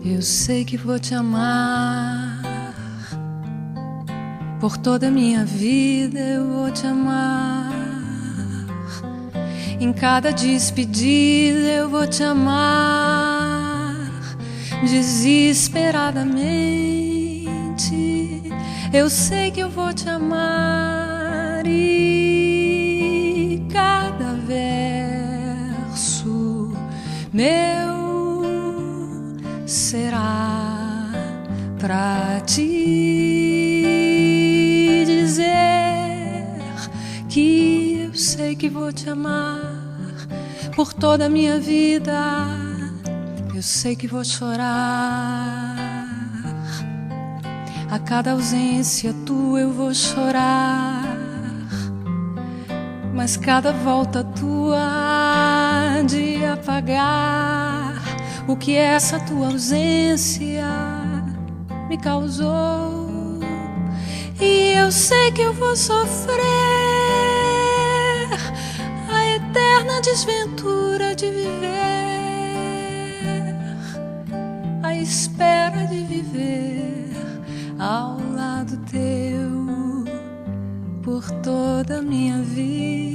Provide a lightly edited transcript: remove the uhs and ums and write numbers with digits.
Eu sei que vou te amar por toda a minha vida. Eu vou te amar em cada despedida. Eu vou te amar desesperadamente. Eu sei que eu vou te amar e cada verso meu será pra te dizer que eu sei que vou te amar por toda a minha vida. Eu sei que vou chorar a cada ausência tua. Eu vou chorar, mas cada volta tua há de apagar o que essa tua ausência me causou. E eu sei que eu vou sofrer a eterna desventura de viver à espera de viver ao lado teu por toda a minha vida.